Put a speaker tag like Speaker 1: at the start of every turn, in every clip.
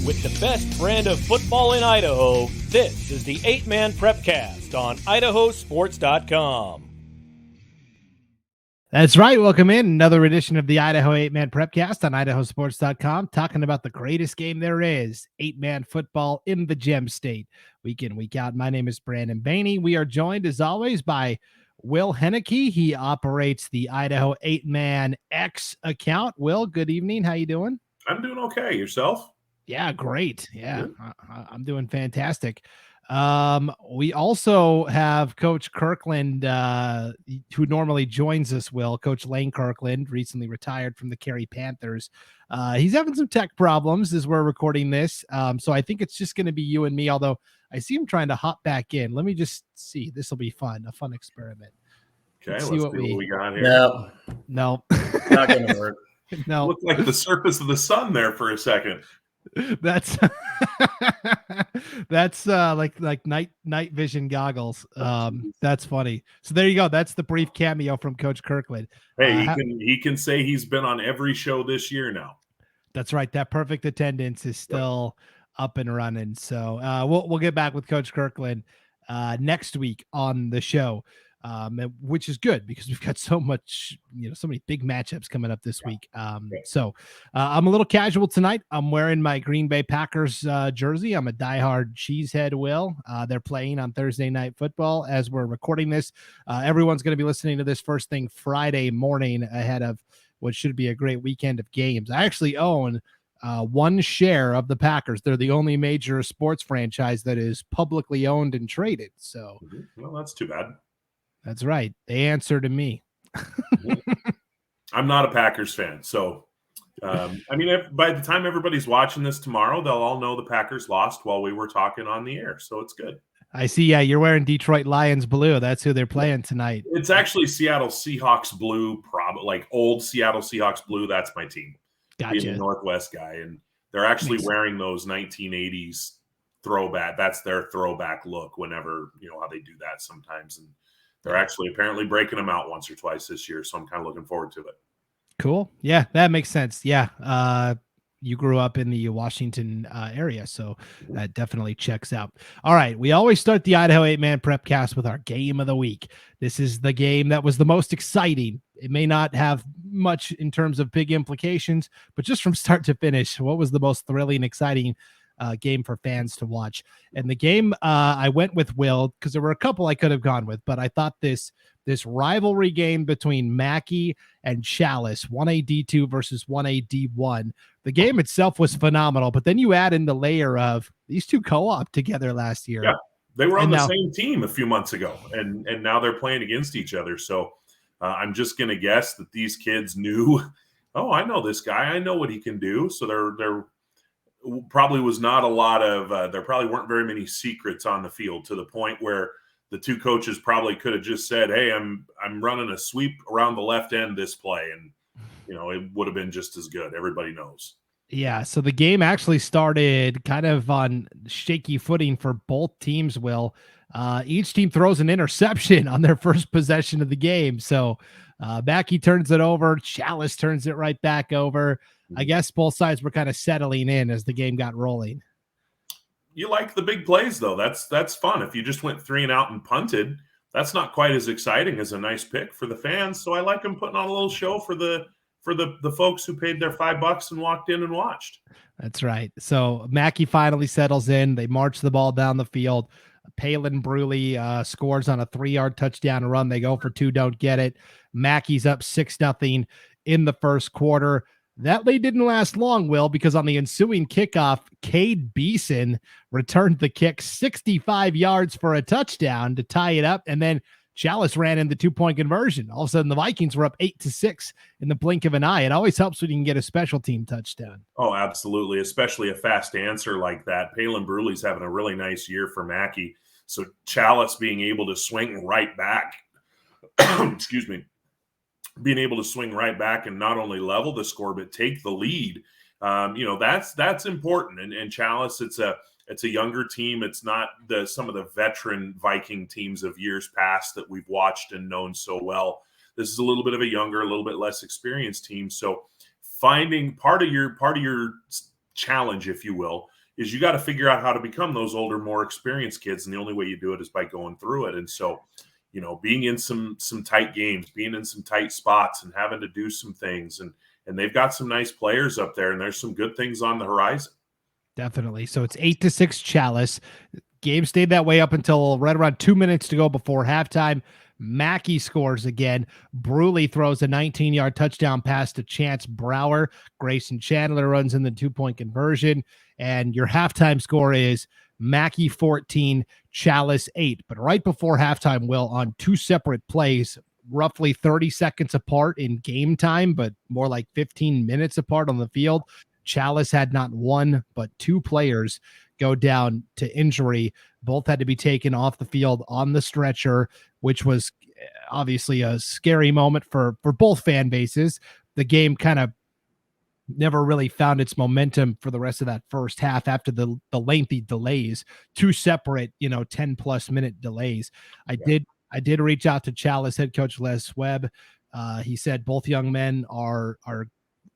Speaker 1: With the best brand of football in Idaho, this is the 8-Man Prepcast on IdahoSports.com.
Speaker 2: That's right. Welcome in another edition of the Idaho 8-Man Prepcast on IdahoSports.com, talking about the greatest game there is, 8-man football in the Gem State, week in, week out. My name is Brandon Bainey. We are joined, as always, by Will Henneke. He operates the Idaho 8-Man X account. Will, good evening. How you doing?
Speaker 3: I'm doing okay. Yourself?
Speaker 2: Yeah, great. Yeah, I'm doing fantastic. We also have Coach Kirkland, who normally joins us, Will. Coach Lane Kirkland recently retired from the Cary Panthers. He's having some tech problems as we're recording this. So I think it's just going to be you and me, although I see him trying to hop back in. Let me just see. This will be fun, a fun experiment.
Speaker 3: Okay, let's see what we got here.
Speaker 2: No.
Speaker 4: Not going to work.
Speaker 2: No.
Speaker 3: Looked like the surface of the sun there for a second.
Speaker 2: That's like night vision goggles. That's funny. So there you go. That's the brief cameo from Coach Kirkland.
Speaker 3: Hey, he can say he's been on every show this year now.
Speaker 2: That's right. That perfect attendance is still up and running. So we'll get back with Coach Kirkland next week on the show. Which is good because we've got so much, so many big matchups coming up this week. So I'm a little casual tonight. I'm wearing my Green Bay Packers jersey. I'm a diehard cheesehead, Will. They're playing on Thursday Night Football as we're recording this. Everyone's going to be listening to this first thing Friday morning ahead of what should be a great weekend of games. I actually own one share of the Packers. They're the only major sports franchise that is publicly owned and traded. So,
Speaker 3: well, that's too bad.
Speaker 2: That's right. They answer to me.
Speaker 3: I'm not a Packers fan. So, by the time everybody's watching this tomorrow, they'll all know the Packers lost while we were talking on the air. So it's good.
Speaker 2: I see. Yeah, you're wearing Detroit Lions blue. That's who they're playing tonight.
Speaker 3: It's actually Seattle Seahawks blue, probably like old Seattle Seahawks blue. That's my team.
Speaker 2: Gotcha.
Speaker 3: Being a Northwest guy. And they're actually wearing those 1980s throwback. That's their throwback look whenever, how they do that sometimes. And they're actually apparently breaking them out once or twice this year, so I'm kind of looking forward to it. Cool.
Speaker 2: Yeah, that makes sense. Yeah. You grew up in the Washington area, so that definitely checks out. All right. We always start the Idaho 8-Man Prepcast with our game of the week. This is the game that was the most exciting. It may not have much in terms of big implications, but just from start to finish, what was the most thrilling, exciting game for fans to watch? And the game I went with Will because there were a couple I could have gone with, but I thought this rivalry game between Mackay and Chalice, 1A D2 versus 1A D1, the game itself was phenomenal, but then you add in the layer of these two co-op together last year.
Speaker 3: Yeah, they were on the same team a few months ago, and now they're playing against each other. So I'm just going to guess that these kids knew, oh, I know this guy, I know what he can do. So they're probably was not a lot of there probably weren't very many secrets on the field to the point where the two coaches probably could have just said, hey, I'm running a sweep around the left end this play, and it would have been just as good. Everybody knows.
Speaker 2: Yeah, so the game actually started kind of on shaky footing for both teams, Will. Each team throws an interception on their first possession of the game. So Mackay turns it over, Chalice turns it right back over. I guess both sides were kind of settling in as the game got rolling.
Speaker 3: You like the big plays, though. That's fun. If you just went 3 and out and punted, that's not quite as exciting as a nice pick for the fans. So I like them putting on a little show for the folks who paid their $5 and walked in and watched.
Speaker 2: That's right. So Mackay finally settles in. They march the ball down the field. Palin Bruley scores on a 3-yard touchdown run. They go for 2, don't get it. Mackay's up 6-0 in the first quarter. That lead didn't last long, Will, because on the ensuing kickoff, Cade Beeson returned the kick 65 yards for a touchdown to tie it up, and then Chalice ran in the 2-point conversion. All of a sudden, the Vikings were up 8-6 in the blink of an eye. It always helps when you can get a special team touchdown.
Speaker 3: Oh, absolutely, especially a fast answer like that. Palin Bruley's having a really nice year for Mackay, so Chalice being able to swing right back, excuse me, being able to swing right back and not only level the score, but take the lead. That's important. And Chalice, it's a younger team. It's not some of the veteran Viking teams of years past that we've watched and known so well. This is a little bit of a younger, a little bit less experienced team. So finding part of your challenge, if you will, is you got to figure out how to become those older, more experienced kids. And the only way you do it is by going through it. And so, being in some tight games, being in some tight spots and having to do some things. And they've got some nice players up there, and there's some good things on the horizon.
Speaker 2: Definitely. So it's 8-6 Challis. Game stayed that way up until right around 2 minutes to go before halftime. Mackay scores again. Bruley throws a 19-yard touchdown pass to Chance Brower. Grayson Chandler runs in the 2-point conversion. And your halftime score is Mackay 14, Challis 8. But right before halftime, Will, on two separate plays, roughly 30 seconds apart in game time, but more like 15 minutes apart on the field, Challis had not one, but two players go down to injury. Both had to be taken off the field on the stretcher, which was obviously a scary moment for both fan bases. The game kind of never really found its momentum for the rest of that first half after the lengthy delays, two separate, 10+ minute delays. I did reach out to Challis head coach Les Webb. He said both young men are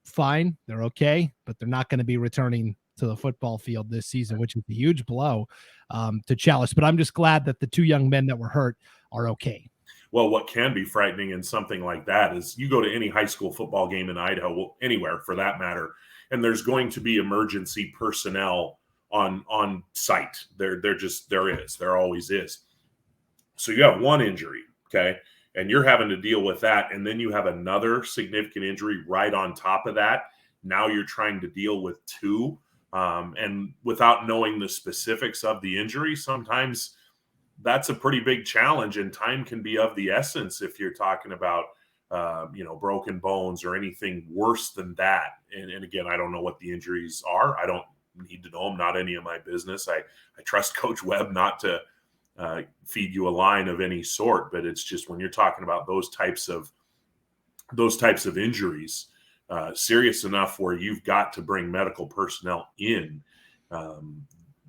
Speaker 2: fine. They're okay, but they're not going to be returning to the football field this season, which is a huge blow to Challis. But I'm just glad that the two young men that were hurt are okay.
Speaker 3: Well, what can be frightening in something like that is you go to any high school football game in Idaho, anywhere for that matter, and there's going to be emergency personnel on site. There always is. So you have one injury, okay, and you're having to deal with that, and then you have another significant injury right on top of that. Now you're trying to deal with two, and without knowing the specifics of the injury, sometimes that's a pretty big challenge, and time can be of the essence if you're talking about, broken bones or anything worse than that. And again, I don't know what the injuries are. I don't need to know them. Not any of my business. I trust Coach Webb not to feed you a line of any sort, but it's just when you're talking about those types of injuries, serious enough where you've got to bring medical personnel in.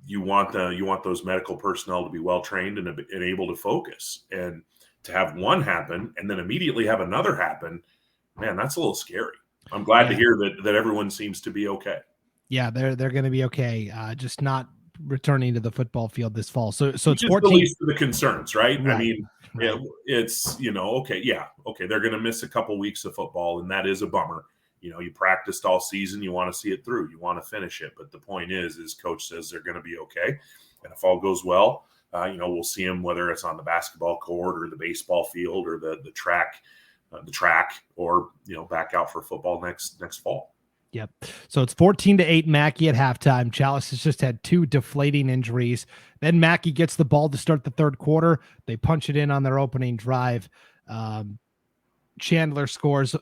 Speaker 3: You want those medical personnel to be well trained and able to focus, and to have one happen and then immediately have another happen, man, that's a little scary. I'm glad to hear that everyone seems to be okay. Yeah,
Speaker 2: they're going to be okay. Just not returning to the football field this fall. So it's 14.
Speaker 3: The least of the concerns, right? I mean, right. It's okay. They're going to miss a couple weeks of football, and that is a bummer. You practiced all season. You want to see it through. You want to finish it. But the point is Coach says they're going to be okay. And if all goes well, we'll see them, whether it's on the basketball court or the baseball field or the track, or, back out for football next fall.
Speaker 2: Yep. So it's 14-8 Mackay at halftime. Challis has just had two deflating injuries. Then Mackay gets the ball to start the third quarter. They punch it in on their opening drive. Grayson Chandler scores on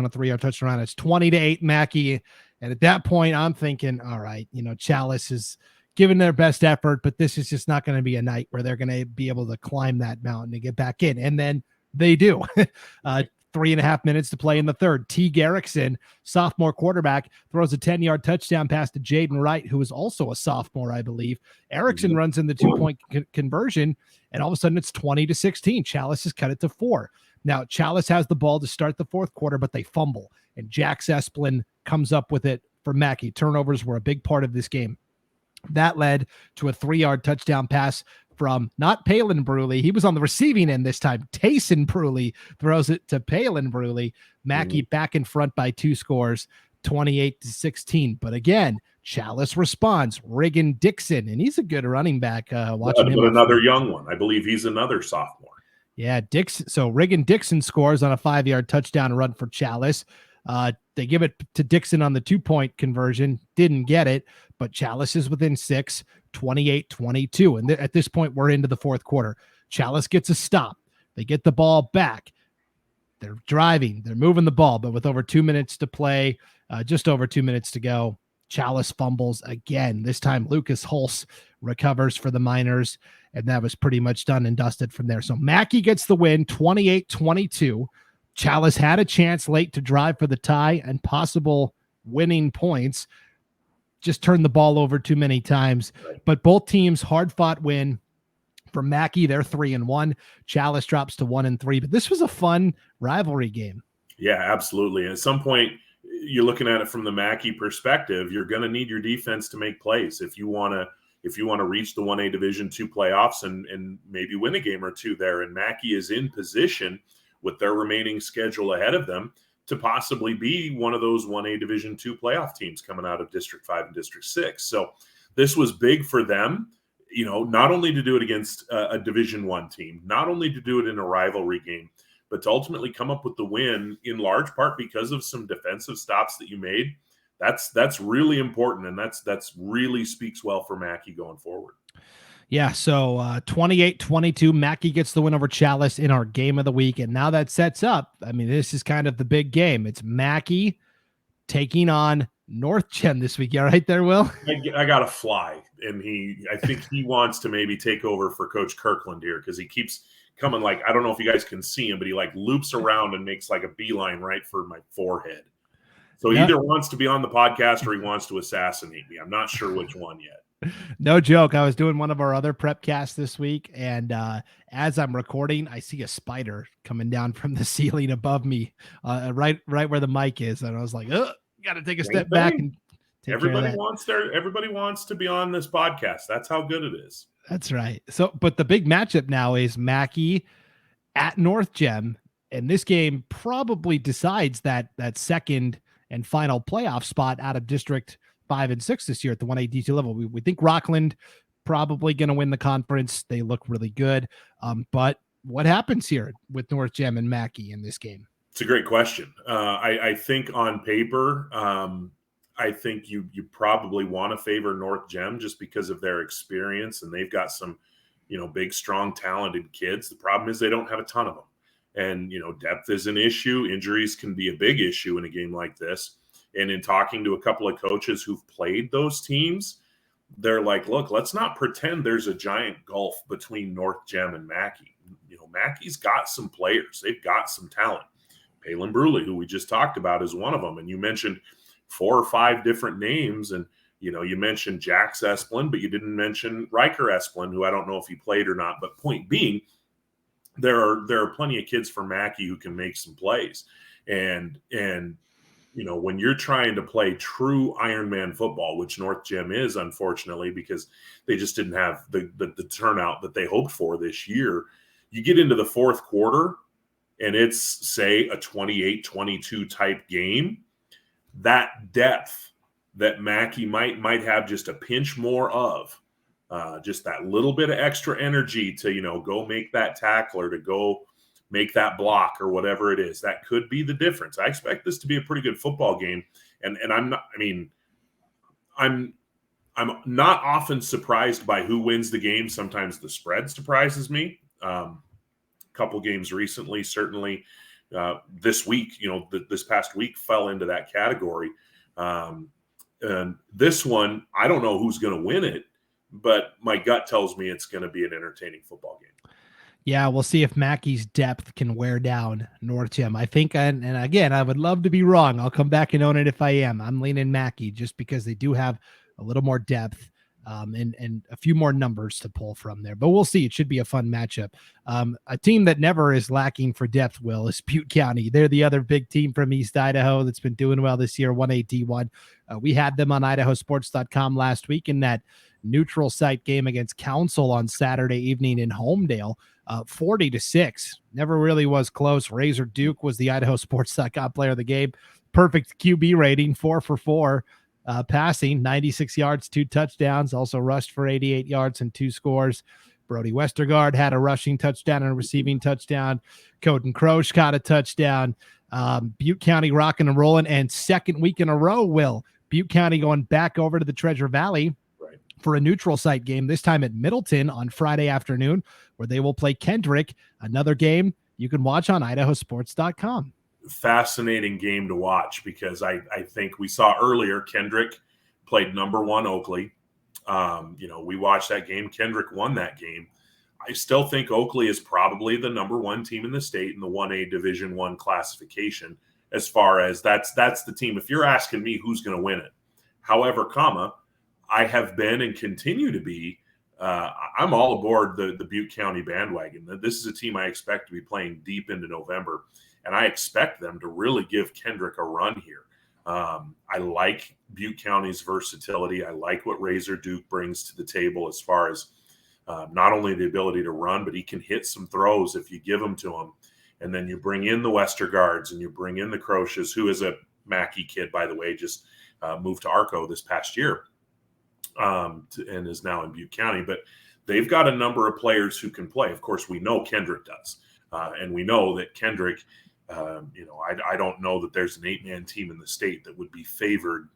Speaker 2: a 3-yard touchdown. It's 20-8 Mackay. And at that point, I'm thinking, all right, Challis is giving their best effort, but this is just not going to be a night where they're going to be able to climb that mountain and get back in. And then they do. 3.5 minutes to play in the third. T. Garrickson, sophomore quarterback, throws a 10-yard touchdown pass to Jaden Wright, who is also a sophomore, I believe. Erickson runs in the 2-point conversion, and all of a sudden it's 20-16. Challis has cut it to 4. Now, Challis has the ball to start the fourth quarter, but they fumble, and Jack Esplin comes up with it for Mackay. Turnovers were a big part of this game. That led to a 3-yard touchdown pass from not Palin Bruley. He was on the receiving end this time. Tayson Bruley throws it to Palin Bruley. Mackay back in front by 2 scores, 28-16. But again, Challis responds. Regan Dixon, and he's a good running back. Watching him.
Speaker 3: But another young one. I believe he's another sophomore.
Speaker 2: Yeah, Dixon. So Regan Dixon scores on a 5-yard touchdown run for Challis. They give it to Dixon on the 2-point conversion. Didn't get it, but Challis is within 6, 28-22. And at this point, we're into the fourth quarter. Challis gets a stop. They get the ball back. They're driving. They're moving the ball, but with over 2 minutes to play, just over 2 minutes to go, Challis fumbles again. This time, Lucas Hulse recovers for the Miners, and that was pretty much done and dusted from there. So Mackay gets the win, 28-22. Challis had a chance late to drive for the tie and possible winning points. Just turned the ball over too many times. But both teams hard-fought win. For Mackay, they're 3-1. Challis drops to 1-3. But this was a fun rivalry game.
Speaker 3: Yeah, absolutely. At some point, you're looking at it from the Mackay perspective, you're going to need your defense to make plays if you want to reach the 1A Division II playoffs and maybe win a game or two there. And Mackay is in position with their remaining schedule ahead of them to possibly be one of those 1A Division II playoff teams coming out of District 5 and District 6. So this was big for them, not only to do it against a Division I team, not only to do it in a rivalry game, but to ultimately come up with the win in large part because of some defensive stops that you made. That's really important, and that's really speaks well for Mackay going forward.
Speaker 2: Yeah, so 28-22, Mackay gets the win over Chalice in our game of the week, and now that sets up, this is kind of the big game. It's Mackay taking on North Gem this week. You all right there, Will?
Speaker 3: I got to fly, and I think he wants to maybe take over for Coach Kirkland here because he keeps coming I don't know if you guys can see him, but he loops around and makes a beeline right for my forehead. So he either wants to be on the podcast or he wants to assassinate me. I'm not sure which one yet.
Speaker 2: No joke. I was doing one of our other Prepcasts this week, and as I'm recording, I see a spider coming down from the ceiling above me, right where the mic is, and I was like, "Oh, got to take a step back and take
Speaker 3: everybody wants to be on this podcast. That's how good it is."
Speaker 2: That's right. So, but the big matchup now is Mackay at North Gem, and this game probably decides that second and final playoff spot out of District 5 and 6 this year at the 1A D2 level. We think Rockland probably going to win the conference. They look really good. But what happens here with North Gem and Mackay in this game?
Speaker 3: It's a great question. I think on paper, I think you probably want to favor North Gem just because of their experience, and they've got some, big, strong, talented kids. The problem is they don't have a ton of them. And, depth is an issue. Injuries can be a big issue in a game like this. And in talking to a couple of coaches who've played those teams, they're like, look, let's not pretend there's a giant gulf between North Gem and Mackay. Mackay's got some players. They've got some talent. Palin Bruley, who we just talked about, is one of them. And you mentioned 4 or 5 different names. And, you mentioned Jax Esplin, but you didn't mention Riker Esplin, who I don't know if he played or not. But point being, there are plenty of kids from Mackay who can make some plays. And when you're trying to play true Ironman football, which North Gem is, unfortunately, because they just didn't have the turnout that they hoped for this year, you get into the fourth quarter and it's, say, a 28-22 type game. That depth that Mackay might have just a pinch more of, just that little bit of extra energy to, go make that tackle or to go make that block or whatever it is. That could be the difference. I expect this to be a pretty good football game. And I'm not often surprised by who wins the game. Sometimes the spread surprises me. A couple games recently, certainly this week, this past week fell into that category. And this one, I don't know who's going to win it, but my gut tells me it's going to be an entertaining football game.
Speaker 2: Yeah, we'll see if Mackay's depth can wear down North Gem. I think, and again, I would love to be wrong. I'll come back and own it if I am. I'm leaning Mackay just because they do have a little more depth and a few more numbers to pull from there. But we'll see. It should be a fun matchup. A team that never is lacking for depth, Will, is Butte County. They're the other big team from East Idaho that's been doing well this year, 1A D1. We had them on IdahoSports.com last week in that neutral site game against Council on Saturday evening in Homedale. 40-6, never really was close. Razor Duke was the IdahoSports.com player of the game. Perfect QB rating, 4 for 4, passing, 96 yards, 2 touchdowns, also rushed for 88 yards and 2 scores. Brody Westergaard had a rushing touchdown and a receiving touchdown. Coden Croce caught a touchdown. Butte County rocking and rolling, and second week in a row, Will, Butte County going back over to the Treasure Valley for a neutral site game, this time at Middleton on Friday afternoon, where they will play Kendrick, another game you can watch on IdahoSports.com.
Speaker 3: Fascinating game to watch because I think we saw earlier Kendrick played number 1 Oakley. We watched that game. Kendrick won that game. I still think Oakley is probably the number 1 team in the state in the 1A Division I classification as far as that's the team. If you're asking me who's going to win it. However, I have been and continue to be, I'm all aboard the Butte County bandwagon. This is a team I expect to be playing deep into November, and I expect them to really give Kendrick a run here. I like Butte County's versatility. I like what Razor Duke brings to the table as far as not only the ability to run, but he can hit some throws if you give them to him. And then you bring in the Westergaards and you bring in the Croces, who is a Mackay kid, by the way, just moved to Arco this past year and is now in Butte County. But they've got a number of players who can play. Of course, we know Kendrick does. And we know that Kendrick, I don't know that there's an 8-man team in the state that would be favored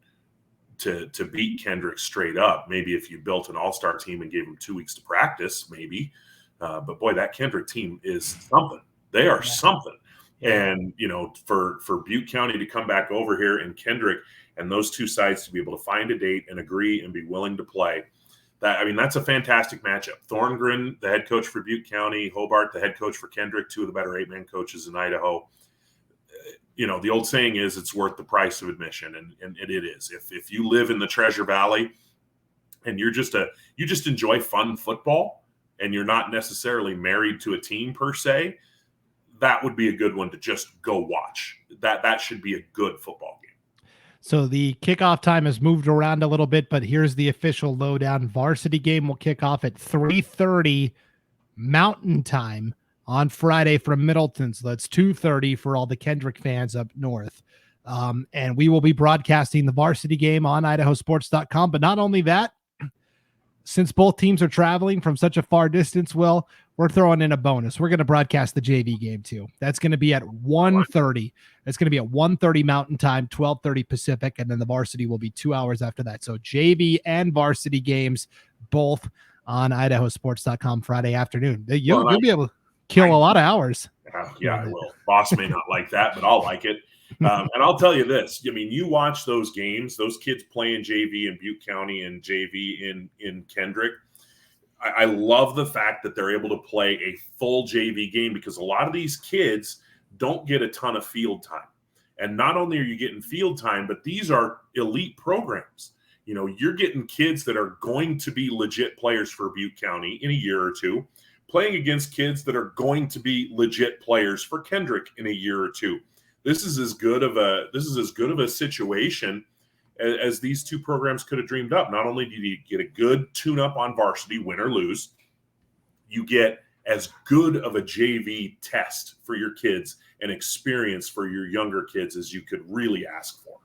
Speaker 3: to beat Kendrick straight up. Maybe if you built an all-star team and gave them 2 weeks to practice, maybe. But boy, that Kendrick team is something. They are something. And, for Butte County to come back over here and Kendrick and those two sides to be able to find a date and agree and be willing to play, that's a fantastic matchup. Thorngren, the head coach for Butte County, Hobart, the head coach for Kendrick, two of the better 8-man coaches in Idaho. The old saying is it's worth the price of admission, and it is. If you live in the Treasure Valley and you just enjoy fun football and you're not necessarily married to a team per se, that would be a good one to just go watch. That should be a good football game.
Speaker 2: So the kickoff time has moved around a little bit, but here's the official lowdown. Varsity game will kick off at 3:30 Mountain Time on Friday from Middleton. So that's 2:30 for all the Kendrick fans up north. And we will be broadcasting the varsity game on IdahoSports.com. But not only that, since both teams are traveling from such a far distance, we're throwing in a bonus. We're going to broadcast the JV game too. That's going to be at 1:30. It's going to be at 1:30 Mountain Time, 12:30 Pacific, and then the varsity will be 2 hours after that. So JV and varsity games both on IdahoSports.com Friday afternoon. You'll be able to kill a lot of hours.
Speaker 3: Yeah, I will. Boss may not like that, but I'll like it. And I'll tell you this. You watch those games, those kids playing JV in Butte County and JV in Kendrick. I love the fact that they're able to play a full JV game because a lot of these kids don't get a ton of field time. And not only are you getting field time, but these are elite programs. You're getting kids that are going to be legit players for Butte County in a year or two, playing against kids that are going to be legit players for Kendrick in a year or two. This is as good of a situation as these two programs could have dreamed up. Not only do you get a good tune-up on varsity, win or lose, you get as good of a JV test for your kids and experience for your younger kids as you could really ask for.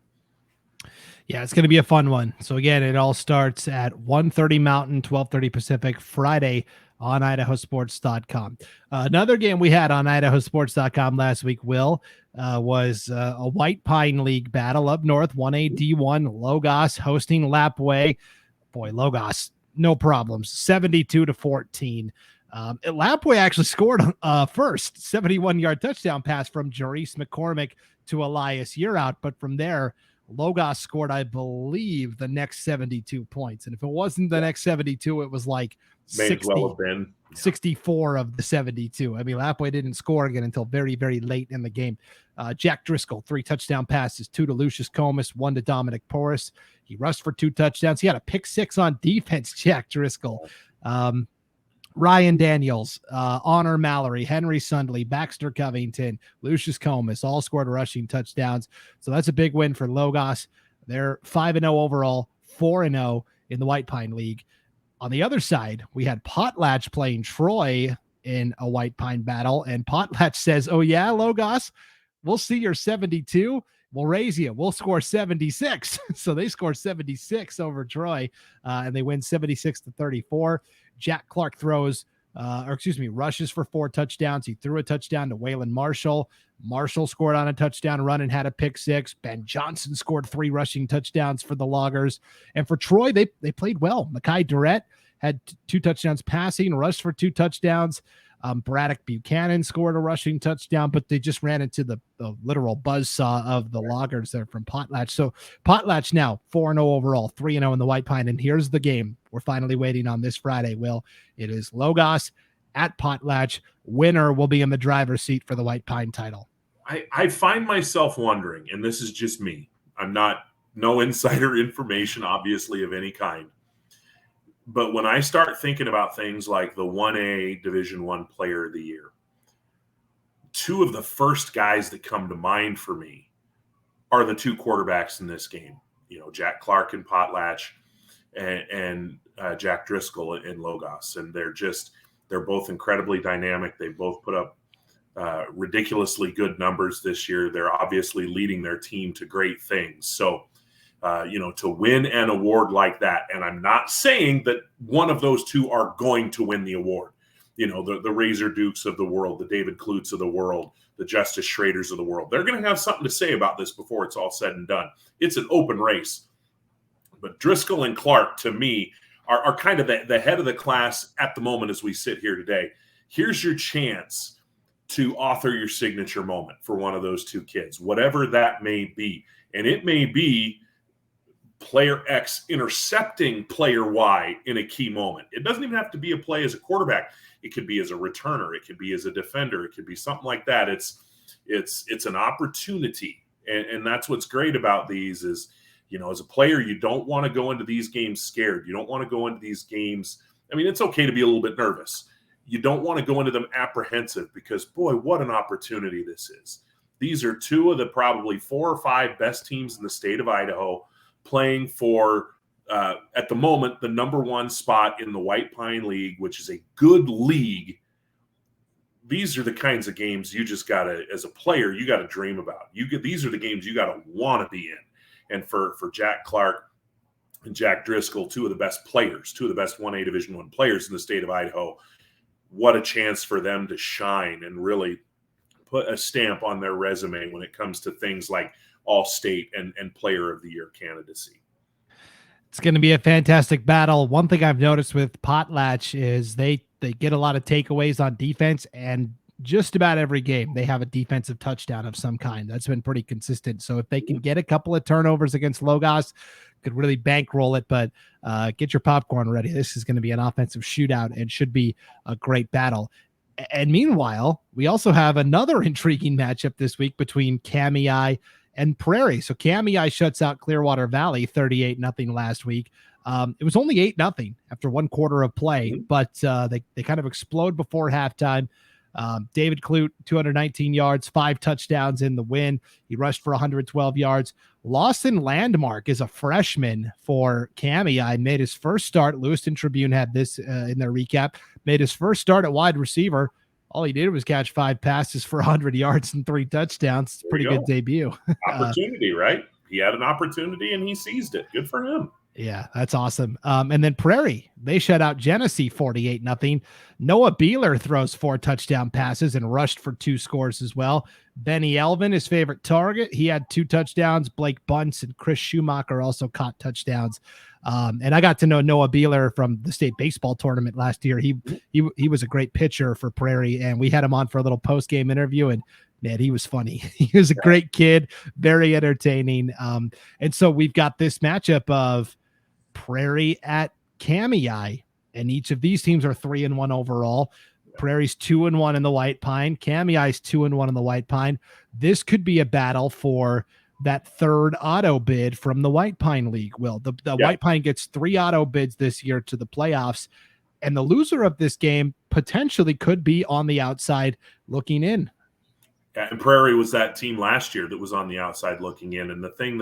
Speaker 2: Yeah, it's going to be a fun one. So again, it all starts at 1:30 Mountain, 12:30 Pacific, Friday on IdahoSports.com. Another game we had on IdahoSports.com last week, Will, was a White Pine League battle up north, 1A D1, Logos hosting Lapway. Boy, Logos, no problems, 72-14. Lapway actually scored first, 71-yard touchdown pass from Jerice McCormick to Elias Yearout, but from there, Logos scored, I believe, the next 72 points. And if it wasn't the next 72, it was like 64 of the 72. Lapway didn't score again until very, very late in the game. Jack Driscoll, 3 touchdown passes, 2 to Lucius Comus, 1 to Dominic Porras. He rushed for 2 touchdowns. He had a pick 6 on defense, Jack Driscoll. Ryan Daniels, Honor Mallory, Henry Sundley, Baxter Covington, Lucius Comus all scored rushing touchdowns. So that's a big win for Logos. They're 5-0 overall, 4-0 in the White Pine League. On the other side, we had Potlatch playing Troy in a White Pine battle, and Potlatch says, "Oh yeah, Logos, we'll see your 72. We'll raise you. We'll score 76." So they scored 76 over Troy, and they win 76-34. Jack Clark rushes for 4 touchdowns. He threw a touchdown to Waylon Marshall. Marshall scored on a touchdown run and had a pick 6. Ben Johnson scored 3 rushing touchdowns for the Loggers. And for Troy, they played well. Mackay Durrett had 2 touchdowns passing, rushed for 2 touchdowns. Braddock Buchanan scored a rushing touchdown, but they just ran into the literal buzzsaw of the Loggers there from Potlatch. So Potlatch now 4-0 overall, 3-0 in the White Pine. And here's the game we're finally waiting on this Friday, Will. It is Logos at Potlatch. Winner will be in the driver's seat for the White Pine title.
Speaker 3: I find myself wondering, and this is just me, I'm no insider information, obviously, of any kind. But when I start thinking about things like the 1A Division I Player of the Year, 2 of the first guys that come to mind for me are the two quarterbacks in this game. Jack Clark and Potlatch and Jack Driscoll in Logos. And they're both incredibly dynamic. They both put up ridiculously good numbers this year. They're obviously leading their team to great things. So, to win an award like that, and I'm not saying that one of those two are going to win the award. The Razor Dukes of the world, the David Klutz of the world, the Justice Schraders of the world. They're going to have something to say about this before it's all said and done. It's an open race. But Driscoll and Clark, to me, are kind of the head of the class at the moment as we sit here today. Here's your chance to author your signature moment for one of those two kids, whatever that may be. And it may be player X intercepting player Y in a key moment. It doesn't even have to be a play as a quarterback. It could be as a returner. It could be as a defender. It could be something like that. It's an opportunity. And that's what's great about these is, as a player, you don't want to go into these games scared. You don't want to go into these games. I mean, it's okay to be a little bit nervous. You don't want to go into them apprehensive because, boy, what an opportunity this is. These are two of the probably 4 or 5 best teams in the state of Idaho playing for, at the moment, the number 1 spot in the White Pine League, which is a good league. These are the kinds of games you just got to, as a player, you got to dream about. These are the games you got to want to be in. And for Jack Clark and Jack Driscoll, two of the best players, two of the best 1A Division I players in the state of Idaho, what a chance for them to shine and really put a stamp on their resume when it comes to things like All-State and Player of the Year candidacy.
Speaker 2: It's going to be a fantastic battle. One thing I've noticed with Potlatch is they get a lot of takeaways on defense, and just about every game they have a defensive touchdown of some kind. That's been pretty consistent. So if they can get a couple of turnovers against Logos, could really bankroll it. But get your popcorn ready. This is going to be an offensive shootout and should be a great battle. And meanwhile, we also have another intriguing matchup this week between Kamiah and Prairie. So Kamiah shuts out Clearwater Valley 38-0 last week. It was only 8-0 after 1 quarter of play, but they kind of explode before halftime. David Klute, 219 yards, 5 touchdowns in the win. He rushed for 112 yards. Lawson Landmark is a freshman for Kamiah. Made his first start. Lewiston Tribune had this in their recap. Made his first start at wide receiver. All he did was catch 5 passes for 100 yards and 3 touchdowns. It's a pretty good debut.
Speaker 3: Opportunity, right? He had an opportunity and he seized it. Good for him.
Speaker 2: Yeah, that's awesome. And then Prairie, they shut out Genesee 48-0. Noah Beeler throws 4 touchdown passes and rushed for 2 scores as well. Benny Elvin, his favorite target, he had 2 touchdowns. Blake Bunce and Chris Schumacher also caught touchdowns. And I got to know Noah Beeler from the state baseball tournament last year. He was a great pitcher for Prairie, and we had him on for a little post-game interview, and man, he was funny. He was a great kid, very entertaining. And so we've got this matchup of Prairie at Kamiah, and each of these teams are 3-1 overall. Prairie's 2-1 in the White Pine. Kamiah's 2-1 in the White Pine. This could be a battle for that 3rd auto bid from the White Pine League. Will the White Pine gets 3 auto bids this year to the playoffs, and the loser of this game potentially could be on the outside looking in.
Speaker 3: And Prairie was that team last year that was on the outside looking in. And the thing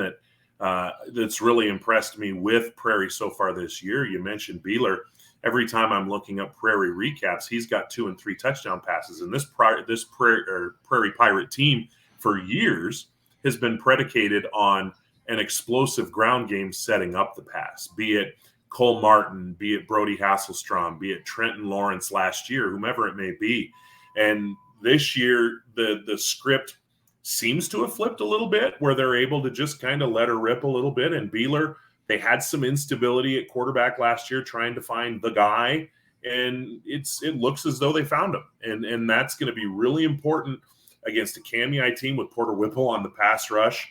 Speaker 3: that's really impressed me with Prairie so far this year, you mentioned Beeler. Every time I'm looking up Prairie recaps, he's got 2 and 3 touchdown passes. And this Prairie Pirate team for years has been predicated on an explosive ground game setting up the pass, be it Cole Martin, be it Brody Hasselstrom, be it Trenton Lawrence last year, whomever it may be. And this year, the script seems to have flipped a little bit where they're able to just kind of let her rip a little bit. And Beeler, they had some instability at quarterback last year trying to find the guy, and it looks as though they found him. And that's going to be really important against a Kamiah team with Porter Whipple on the pass rush.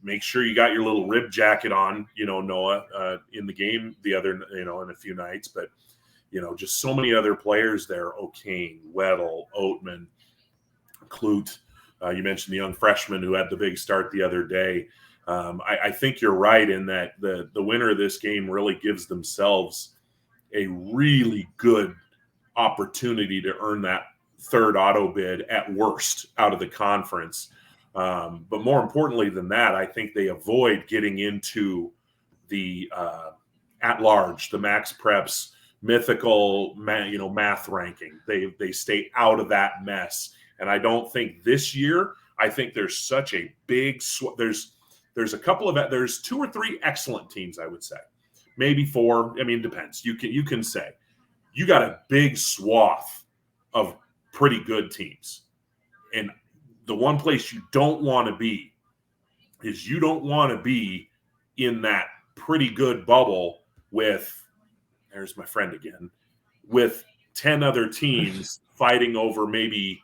Speaker 3: Make sure you got your little rib jacket on, Noah, in the game the other, in a few nights. But, just so many other players there, O'Kane, Weddle, Oatman, Klute. You mentioned the young freshman who had the big start the other day. I think you're right in that the winner of this game really gives themselves a really good opportunity to earn that 3rd auto bid at worst out of the conference. But more importantly than that, I think they avoid getting into the at large, the Max Preps mythical, math ranking. They stay out of that mess. And I don't think this year, I think there's such a big there's a couple of there's 2 or 3 excellent teams, I would say, maybe 4. I mean, it depends. You can say you got a big swath of pretty good teams, and the one place you don't want to be is you don't want to be in that pretty good bubble with, there's my friend again, with 10 other teams fighting over maybe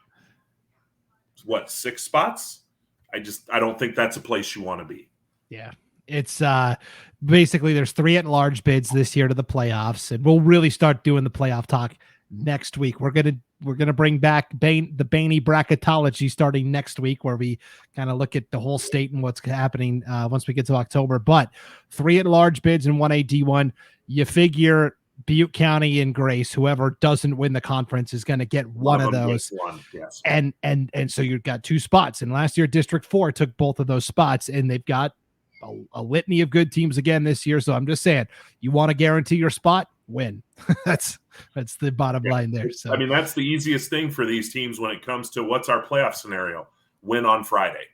Speaker 3: 6 spots. I don't think that's a place you want to be.
Speaker 2: Yeah. It's basically there's 3 at-large bids this year to the playoffs, and we'll really start doing the playoff talk next week. We're gonna bring back the Baney bracketology starting next week, where we kind of look at the whole state and what's happening once we get to October. But 3 at-large bids and 1A D1. You figure Butte County and Grace, whoever doesn't win the conference, is going to get one of those.
Speaker 3: Yes.
Speaker 2: And so you've got 2 spots. And last year, District 4 took both of those spots, and they've got a litany of good teams again this year. So I'm just saying, you want to guarantee your spot, win. That's the bottom line there. So
Speaker 3: I mean, that's the easiest thing for these teams when it comes to what's our playoff scenario. Win on Friday,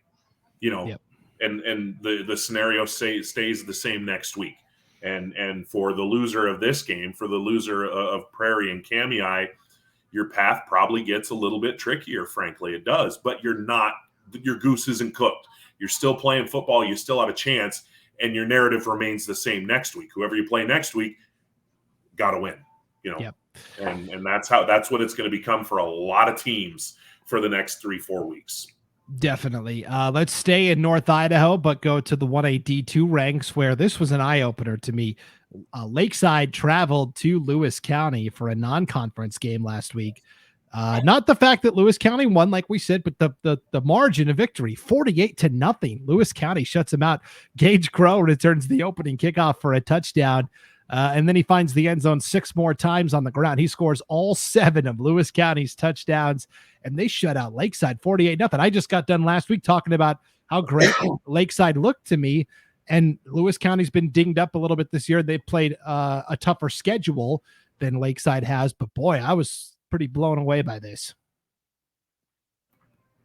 Speaker 2: Yep.
Speaker 3: and the scenario stays the same next week. And for the loser of this game, for the loser of Prairie and Kamiah, your path probably gets a little bit trickier. Frankly, it does. But your goose isn't cooked. You're still playing football. You still have a chance, and your narrative remains the same next week. Whoever you play next week, got to win.
Speaker 2: Yep.
Speaker 3: And that's what it's going to become for a lot of teams for the next 3-4 weeks.
Speaker 2: Definitely. Let's stay in North Idaho, but go to the 1A D2 ranks, where this was an eye-opener to me. Lakeside traveled to Lewis County for a non-conference game last week. Not the fact that Lewis County won, like we said, but the margin of victory, 48-0. Lewis County shuts them out. Gage Crow returns the opening kickoff for a touchdown. And then he finds the end zone 6 more times on the ground. He scores all 7 of Lewis County's touchdowns, and they shut out Lakeside 48-0. I just got done last week talking about how great Lakeside looked to me, and Lewis County's been dinged up a little bit this year. They played a tougher schedule than Lakeside has, but boy, I was pretty blown away by this.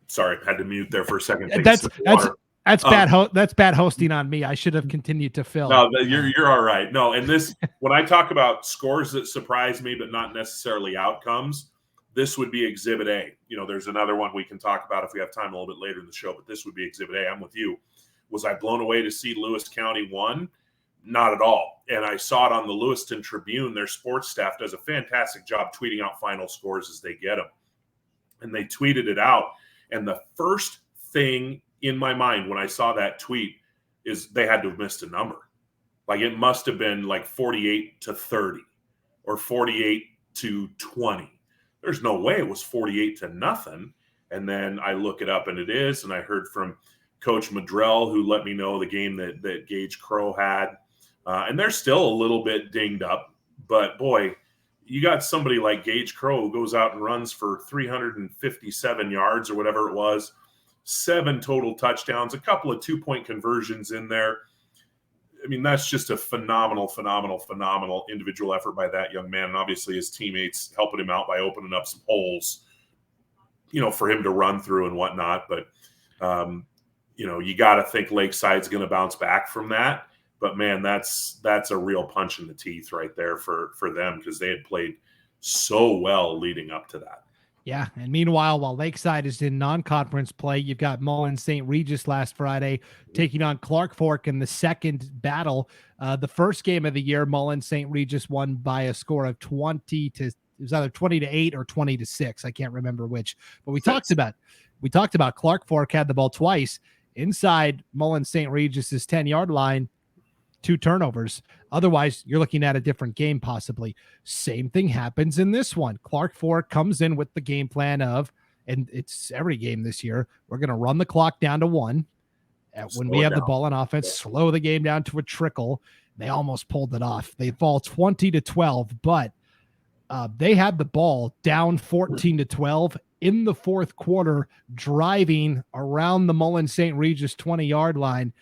Speaker 3: Sorry, I had to mute there for a second.
Speaker 2: That's bad. That's bad hosting on me. I should have continued to fill.
Speaker 3: No, you're all right. No, and this when I talk about scores that surprise me, but not necessarily outcomes, this would be Exhibit A. There's another one we can talk about if we have time a little bit later in the show, but this would be Exhibit A. I'm with you. Was I blown away to see Lewis County won? Not at all. And I saw it on the Lewiston Tribune. Their sports staff does a fantastic job tweeting out final scores as they get them. And they tweeted it out. And the first thing in my mind when I saw that tweet is they had to have missed a number. Like it must have been like 48-30 or 48-20. There's no way it was 48-0. And then I look it up and it is. And I heard from Coach Madrell, who let me know the game that Gage Crow had. And they're still a little bit dinged up. But boy, you got somebody like Gage Crow who goes out and runs for 357 yards or whatever it was. 7 total touchdowns, a couple of 2-point conversions in there. I mean, that's just a phenomenal individual effort by that young man. And obviously his teammates helping him out by opening up some holes, for him to run through and whatnot. But, you got to think Lakeside's going to bounce back from that. But, man, that's a real punch in the teeth right there for them because they had played so well leading up to that.
Speaker 2: Yeah, and meanwhile, while Lakeside is in non-conference play, you've got Mullan St. Regis last Friday taking on Clark Fork in the second battle. The first game of the year, Mullan St. Regis won by a score of 20-8 or 20-6. I can't remember which. But we talked about Clark Fork had the ball twice inside Mullan St. Regis's 10-yard line. 2 turnovers. Otherwise, you're looking at a different game possibly. Same thing happens in this one. Clark Fork comes in with the game plan of, and it's every game this year, we're going to run the clock down to 1. When we have the ball on offense, slow the game down to a trickle. They almost pulled it off. They fall 20-12, but they had the ball down 14-12 in the fourth quarter, driving around the Mullan St. Regis 20-yard line,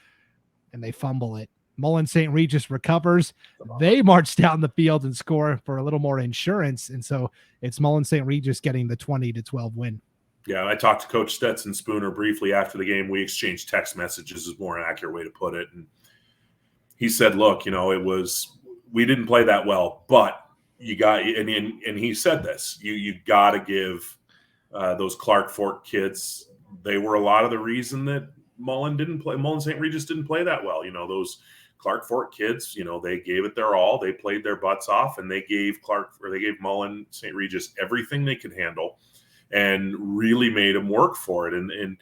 Speaker 2: and they fumble it. Mullan St. Regis recovers. They march down the field and score for a little more insurance. And so it's Mullan St. Regis getting the 20-12 win.
Speaker 3: Yeah, I talked to Coach Stetson Spooner briefly after the game. We exchanged text messages is more an accurate way to put it. And he said, look, we didn't play that well, but you got, and he said this, you got to give those Clark Fork kids, they were a lot of the reason that Mullan St. Regis didn't play that well. Those Clark Fork kids, they gave it their all. They played their butts off, and they gave Mullan St. Regis everything they could handle and really made them work for it. And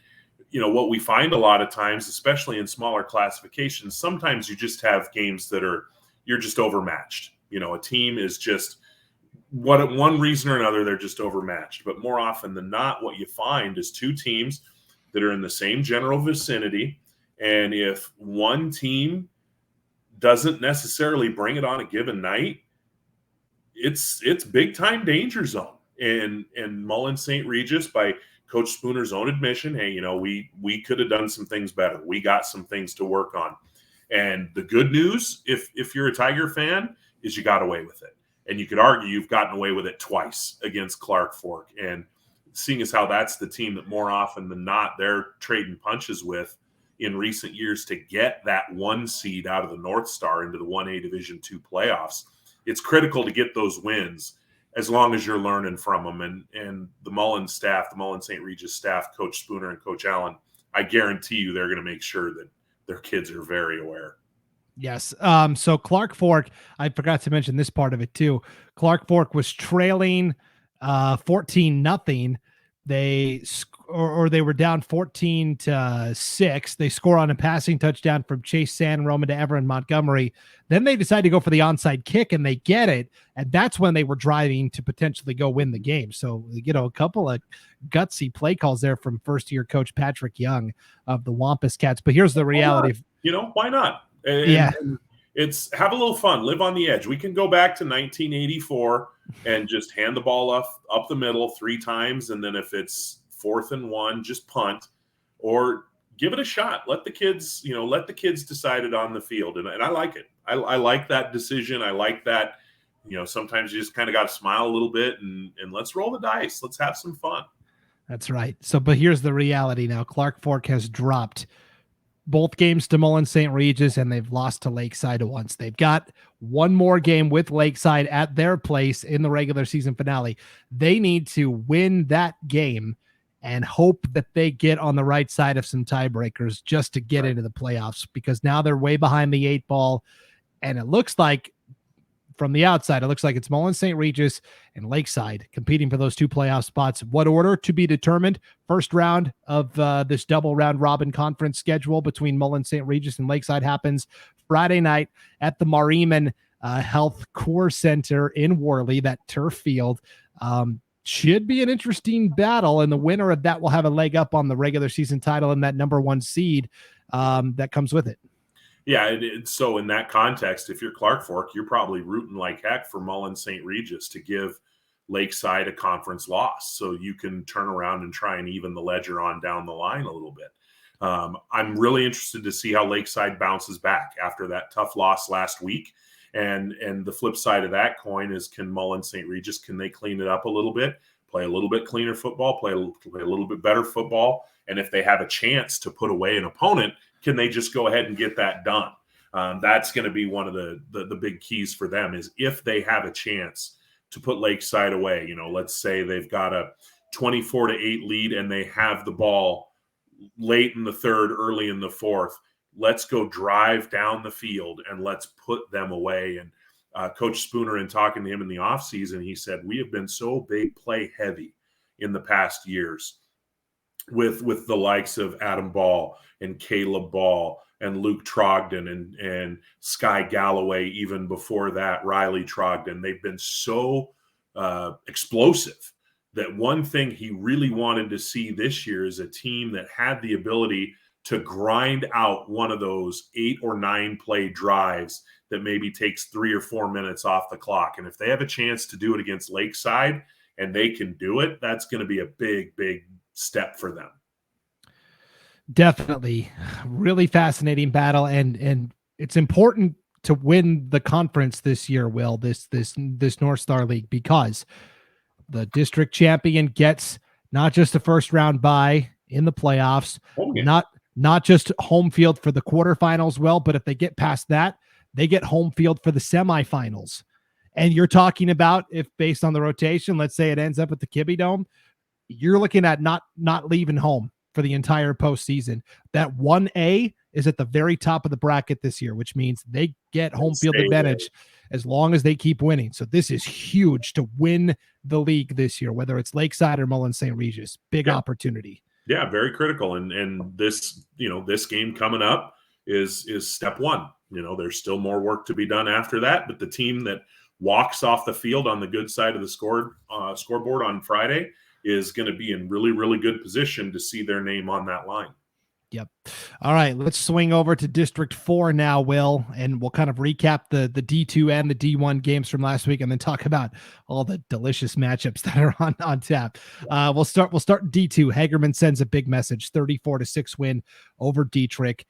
Speaker 3: what we find a lot of times, especially in smaller classifications, sometimes you just have games that you're just overmatched. A team is just one reason or another, they're just overmatched. But more often than not, what you find is two teams that are in the same general vicinity. And if one team doesn't necessarily bring it on a given night, it's big time danger zone. And Mullan St. Regis, by Coach Spooner's own admission, hey, we could have done some things better. We got some things to work on. And the good news, if you're a Tiger fan, is you got away with it. And you could argue you've gotten away with it twice against Clark Fork. And seeing as how that's the team that more often than not they're trading punches with in recent years to get that 1 seed out of the North Star into the 1A Division II playoffs, it's critical to get those wins as long as you're learning from them. And the Mullan staff, the Mullan St. Regis staff, Coach Spooner and Coach Allen, I guarantee you they're going to make sure that their kids are very aware.
Speaker 2: Yes. So Clark Fork, I forgot to mention this part of it too. Clark Fork was trailing 14-0. They were down 14-6. They score on a passing touchdown from Chase San Roman to Everett Montgomery. Then they decide to go for the onside kick and they get it. And that's when they were driving to potentially go win the game. So, a couple of gutsy play calls there from first-year coach Patrick Young of the Wampus Cats. But here's the reality.
Speaker 3: Why not? And it's have a little fun, live on the edge. We can go back to 1984 and just hand the ball up the middle 3 times. And then if it's 4th and 1, just punt or give it a shot. Let the kids decide it on the field. And I like it. I like that decision. I like that, sometimes you just kind of got to smile a little bit and let's roll the dice. Let's have some fun.
Speaker 2: That's right. So, but here's the reality now. Clark Fork has dropped both games to Mullan St. Regis, and they've lost to Lakeside once. They've got one more game with Lakeside at their place in the regular season finale. They need to win that game and hope that they get on the right side of some tiebreakers just to get into the playoffs, because now they're way behind the 8 ball. And it looks like, from the outside, it looks like it's Mullan St. Regis and Lakeside competing for those 2 playoff spots. What order to be determined? First round of this double round robin conference schedule between Mullan St. Regis and Lakeside happens Friday night at the Mariman Health Core Center in Worley, that turf field. Should be an interesting battle, and the winner of that will have a leg up on the regular season title and that number 1 seed that comes with it.
Speaker 3: Yeah, so in that context, if you're Clark Fork, you're probably rooting like heck for Mullan St. Regis to give Lakeside a conference loss so you can turn around and try and even the ledger on down the line a little bit. I'm really interested to see how Lakeside bounces back after that tough loss last week. And the flip side of that coin is, can Mullan St. Regis, can they clean it up a little bit, play a little bit cleaner football, play a little bit better football? And if they have a chance to put away an opponent, can they just go ahead and get that done? That's going to be one of the big keys for them, is if they have a chance to put Lakeside away. Let's say they've got a 24-8 lead and they have the ball late in the 3rd, early in the 4th. Let's go drive down the field and let's put them away. And Coach Spooner, in talking to him in the offseason, he said, we have been so big play heavy in the past years with the likes of Adam Ball and Caleb Ball and Luke Trogdon and Sky Galloway, even before that, Riley Trogdon. They've been so explosive that one thing he really wanted to see this year is a team that had the ability to grind out one of those 8 or 9 play drives that maybe takes 3 or 4 minutes off the clock. And if they have a chance to do it against Lakeside and they can do it, that's going to be a big, big step for them.
Speaker 2: Definitely. Really fascinating battle. And it's important to win the conference this year, Will, this North Star League, because the district champion gets not just a first round bye in the playoffs, not just home field for the quarterfinals, Will, but if they get past that, they get home field for the semifinals. And you're talking about, if based on the rotation, let's say it ends up at the Kibbe Dome, you're looking at not leaving home for the entire postseason. That 1A is at the very top of the bracket this year, which means they get home field advantage as long as they keep winning. So this is huge to win the league this year, whether it's Lakeside or Mullan St. Regis. Big opportunity.
Speaker 3: Yeah, very critical. And this, this game coming up is step one. There's still more work to be done after that, but the team that walks off the field on the good side of the scoreboard on Friday is going to be in really, really good position to see their name on that line.
Speaker 2: Yep. All right, let's swing over to District 4 now, Will, and we'll kind of recap the D2 and the D1 games from last week, and then talk about all the delicious matchups that are on tap. We'll start D2. Hagerman sends a big message, 34-6 win over Dietrich.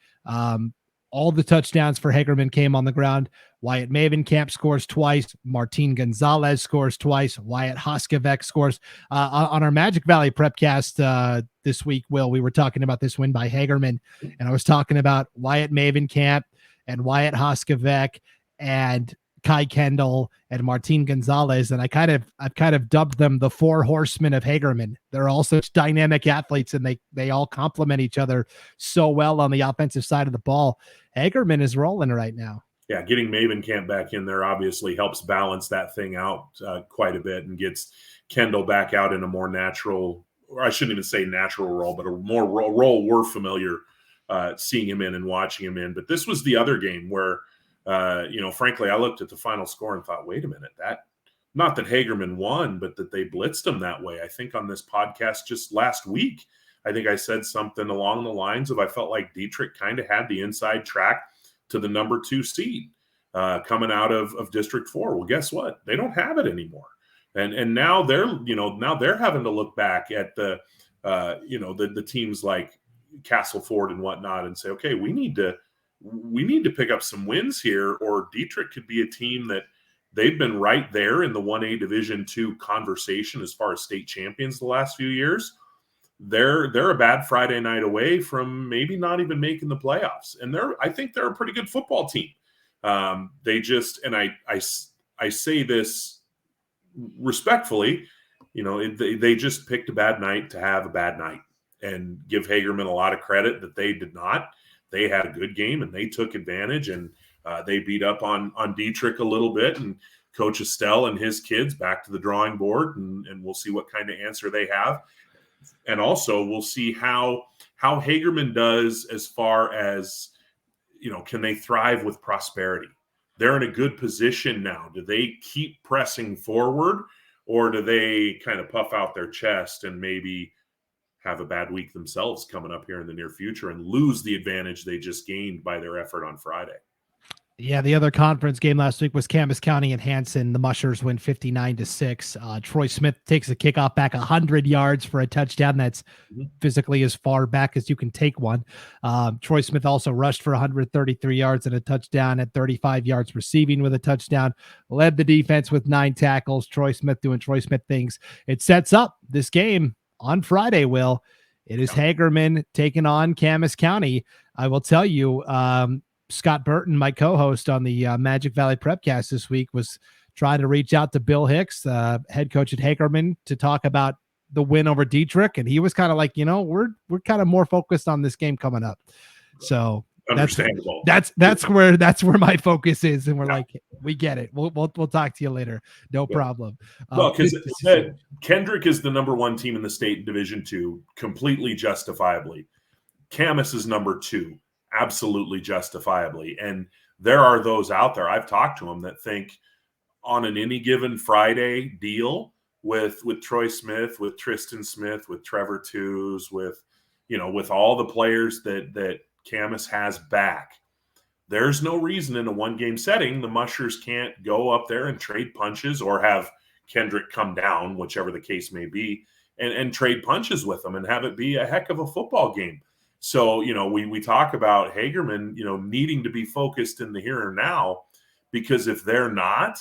Speaker 2: All the touchdowns for Hagerman came on the ground. Wyatt Maven-Camp scores twice. Martin Gonzalez scores twice. Wyatt Hoskevec scores. On our Magic Valley Prepcast this week, Will, we were talking about this win by Hagerman, and I was talking about Wyatt Maven-Camp and Wyatt Hoskevec and Kai Kendall and Martin Gonzalez, and I've kind of dubbed them the four horsemen of Hagerman. They're all such dynamic athletes, and they all complement each other so well on the offensive side of the ball. Hagerman is rolling right now.
Speaker 3: Yeah, getting Maven-Camp back in there obviously helps balance that thing out quite a bit and gets Kendall back out in a more natural, or I shouldn't even say natural role, but a more role we're familiar seeing him in and watching him in. But this was the other game where, frankly, I looked at the final score and thought, wait a minute, not that Hagerman won, but that they blitzed him that way. I think on this podcast just last week, I think I said something along the lines of I felt like Dietrich kind of had the inside track to the number 2 seed coming out of District 4. Well, guess what? They don't have it anymore. And now they're having to look back at the teams like Castleford and whatnot and say, okay, we need to pick up some wins here, or Dietrich could be a team that they've been right there in the 1A Division II conversation as far as state champions the last few years. They're a bad Friday night away from maybe not even making the playoffs. And I think they're a pretty good football team. They just, and I say this respectfully, they just picked a bad night to have a bad night, and give Hagerman a lot of credit that they did not. They had a good game and they took advantage, and they beat up on Dietrich a little bit, and Coach Estelle and his kids back to the drawing board, and we'll see what kind of answer they have. And also we'll see how Hagerman does as far as, can they thrive with prosperity? They're in a good position now. Do they keep pressing forward, or do they kind of puff out their chest and maybe have a bad week themselves coming up here in the near future and lose the advantage they just gained by their effort on Friday?
Speaker 2: Yeah, the other conference game last week was Camas County and Hanson. The Mushers win 59-6. Troy Smith takes a kickoff back 100 yards for a touchdown. That's physically as far back as you can take one. Troy Smith also rushed for 133 yards and a touchdown, at 35 yards receiving with a touchdown. Led the defense with 9 tackles. Troy Smith doing Troy Smith things. It sets up this game on Friday, Will. It is Hagerman taking on Camas County. I will tell you, Scott Burton, my co-host on the Magic Valley Prepcast this week, was trying to reach out to Bill Hicks, head coach at Hagerman, to talk about the win over Dietrich, and he was kind of like, we're kind of more focused on this game coming up. So
Speaker 3: understandable.
Speaker 2: That's where my focus is, and we're like, we get it. We'll talk to you later. No problem.
Speaker 3: Well, because Kendrick is the number 1 team in the state in Division II, completely justifiably. Camas is number 2. Absolutely justifiably. And there are those out there, I've talked to them, that think on an any given Friday deal with Troy Smith, with Tristan Smith, with Trevor Tews, with all the players that Camas has back, there's no reason in a 1-game setting the Mushers can't go up there and trade punches or have Kendrick come down, whichever the case may be, and trade punches with them and have it be a heck of a football game. So, we talk about Hagerman, needing to be focused in the here and now, because if they're not,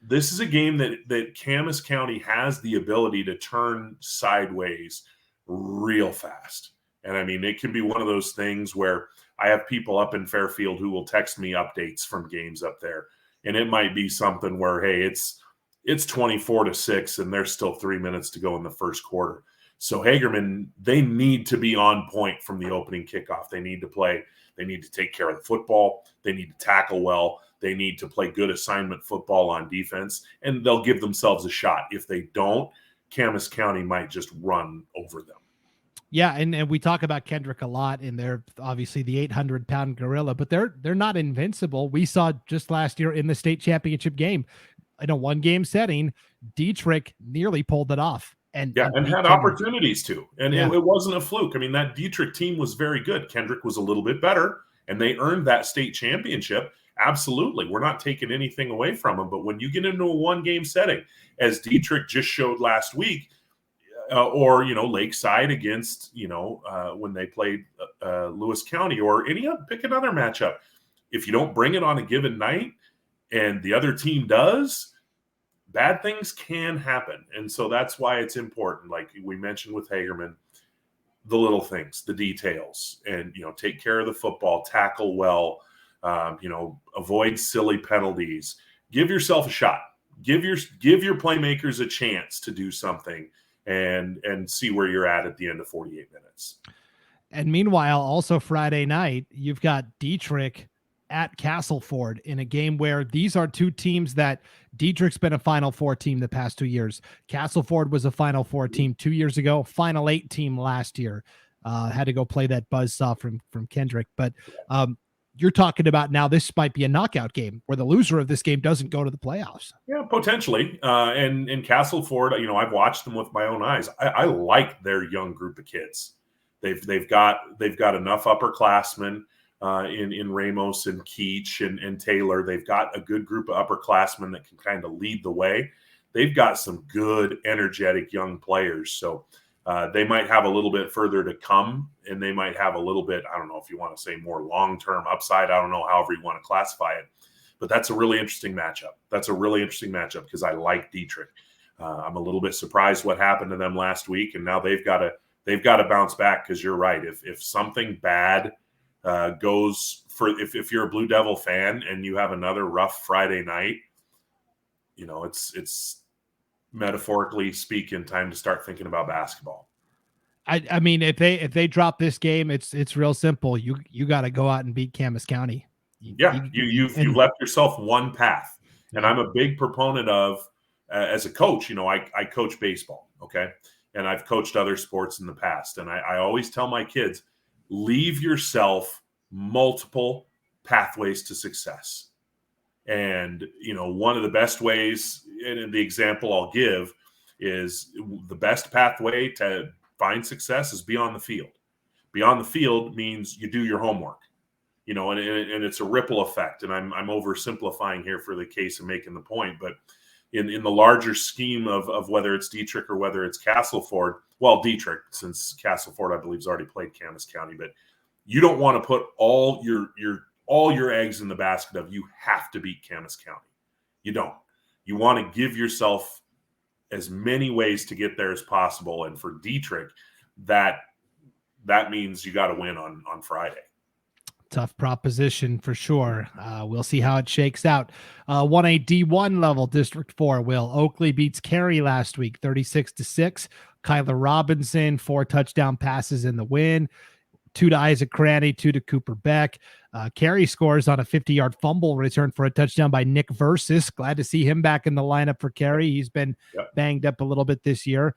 Speaker 3: this is a game that Camas County has the ability to turn sideways real fast. And I mean, it can be one of those things where I have people up in Fairfield who will text me updates from games up there. And it might be something where, hey, it's 24-6 and there's still 3 minutes to go in the first quarter. So Hagerman, they need to be on point from the opening kickoff. They need to play. They need to take care of the football. They need to tackle well. They need to play good assignment football on defense, and they'll give themselves a shot. If they don't, Camas County might just run over them.
Speaker 2: Yeah, and we talk about Kendrick a lot, and they're obviously the 800-pound gorilla, but they're not invincible. We saw just last year in the state championship game, in a one-game setting, Dietrich nearly pulled it off. And
Speaker 3: had
Speaker 2: Kendrick
Speaker 3: opportunities to. And it wasn't a fluke. I mean, that Dietrich team was very good. Kendrick was a little bit better, and they earned that state championship. Absolutely. We're not taking anything away from them. But when you get into a one-game setting, as Dietrich just showed last week, or, Lakeside against, when they played Lewis County, or pick another matchup. If you don't bring it on a given night and the other team does, bad things can happen. And so that's why it's important, like we mentioned with Hagerman, the little things, the details, and, take care of the football, tackle well, avoid silly penalties, give yourself a shot, give your playmakers a chance to do something and see where you're at the end of 48 minutes.
Speaker 2: And meanwhile, also Friday night, you've got Dietrich at Castleford in a game where these are two teams that Dietrich's been a Final Four team the past 2 years. Castleford was a Final Four team 2 years ago, Final Eight team last year. Had to go play that buzzsaw from Kendrick. But you're talking about now this might be a knockout game where the loser of this game doesn't go to the playoffs.
Speaker 3: Yeah, potentially. And Castleford, I've watched them with my own eyes. I like their young group of kids. They've got enough upperclassmen in Ramos and Keach and Taylor. They've got a good group of upperclassmen that can kind of lead the way. They've got some good, energetic young players. So they might have a little bit further to come, and they might have a little bit, I don't know if you want to say more long-term upside. I don't know, however you want to classify it. But that's a really interesting matchup. Because I like Dietrich. I'm a little bit surprised what happened to them last week, and now they've got to bounce back, because you're right. If something bad goes for, if you're a Blue Devil fan and you have another rough Friday night, it's metaphorically speaking time to start thinking about basketball.
Speaker 2: I mean, if they drop this game, it's real simple. You got to go out and beat Camas County.
Speaker 3: You've left yourself one path. And I'm a big proponent of, as a coach, I coach baseball, okay? And I've coached other sports in the past. And I always tell my kids, leave yourself multiple pathways to success. And, one of the best ways, and the example I'll give is the best pathway to find success is be on the field. Be on the field means you do your homework. And it's a ripple effect. And I'm oversimplifying here for the case of making the point, but in the larger scheme of whether it's Dietrich or whether it's Castleford, well, Dietrich, since Castleford, I believe, has already played Camas County, but you don't want to put all your eggs in the basket of you have to beat Camas County. You don't. You want to give yourself as many ways to get there as possible. And for Dietrich, that means you got to win on Friday.
Speaker 2: Tough proposition for sure. We'll see how it shakes out. 1A D1 level, District 4, Will. Oakley beats Cary last week, 36-6. Kyler Robinson, 4 touchdown passes in the win. 2 to Isaac Cranny, 2 to Cooper Beck. Cary scores on a 50-yard fumble return for a touchdown by Nick Versus. Glad to see him back in the lineup for Cary. He's been banged up a little bit this year.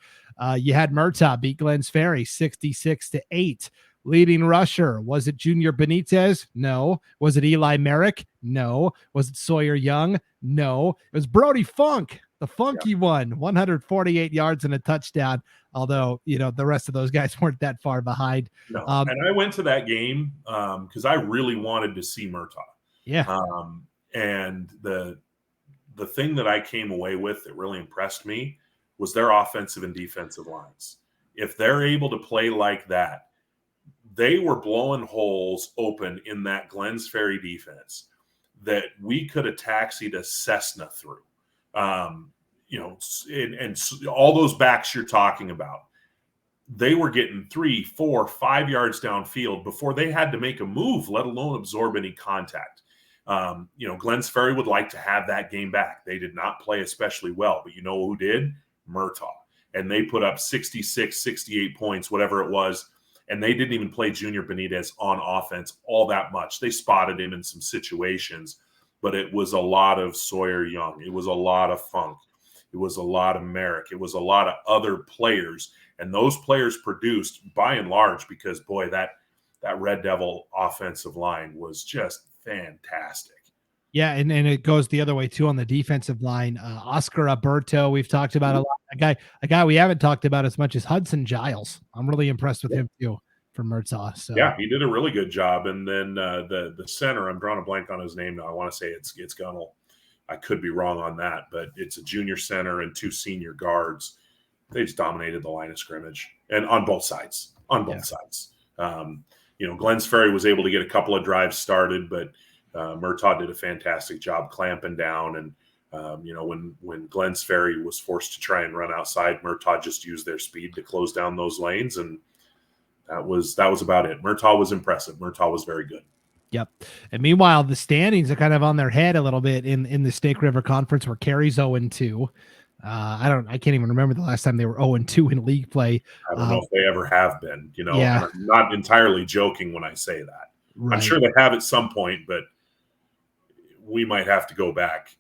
Speaker 2: You had Murtaugh beat Glens Ferry, 66-8. Leading rusher, was it Junior Benitez? No. Was it Eli Merrick? No. Was it Sawyer Young? No. It was Brody Funk, the funky one, 148 yards and a touchdown. Although, the rest of those guys weren't that far behind.
Speaker 3: No. And I went to that game because I really wanted to see Murtaugh.
Speaker 2: Yeah.
Speaker 3: And the the thing that I came away with that really impressed me was their offensive and defensive lines. If they're able to play like that, they were blowing holes open in that Glenns Ferry defense that we could have taxied a Cessna through. And all those backs you're talking about, they were getting 3, 4, 5 yards downfield before they had to make a move, let alone absorb any contact. Glenns Ferry would like to have that game back. They did not play especially well, but you know who did? Murtaugh. And they put up 66, 68 points, whatever it was. And they didn't even play Junior Benitez on offense all that much. They spotted him in some situations, but it was a lot of Sawyer Young. It was a lot of Funk. It was a lot of Merrick. It was a lot of other players. And those players produced by and large because, boy, that Red Devil offensive line was just fantastic.
Speaker 2: Yeah, and it goes the other way too on the defensive line. Oscar Alberto, we've talked about a lot. A guy we haven't talked about as much as Hudson Giles. I'm really impressed with him too for Murtaugh. So
Speaker 3: yeah, he did a really good job. And then the center, I'm drawing a blank on his name now. I want to say it's Gunnell. I could be wrong on that, but it's a junior center and 2 senior guards. They just dominated the line of scrimmage, and on both sides. Glenns Ferry was able to get a couple of drives started, but Murtaugh did a fantastic job clamping down. And, when Glenns Ferry was forced to try and run outside, Murtaugh just used their speed to close down those lanes. And that was about it. Murtaugh was impressive. Murtaugh was very good.
Speaker 2: Yep. And meanwhile, the standings are kind of on their head a little bit in the Snake River Conference, where Carey's 0-2. I can't even remember the last time they were 0-2 in league play.
Speaker 3: I don't know if they ever have been,
Speaker 2: Yeah.
Speaker 3: I'm not entirely joking when I say that.
Speaker 2: Right.
Speaker 3: I'm sure they have at some point, but we might have to go back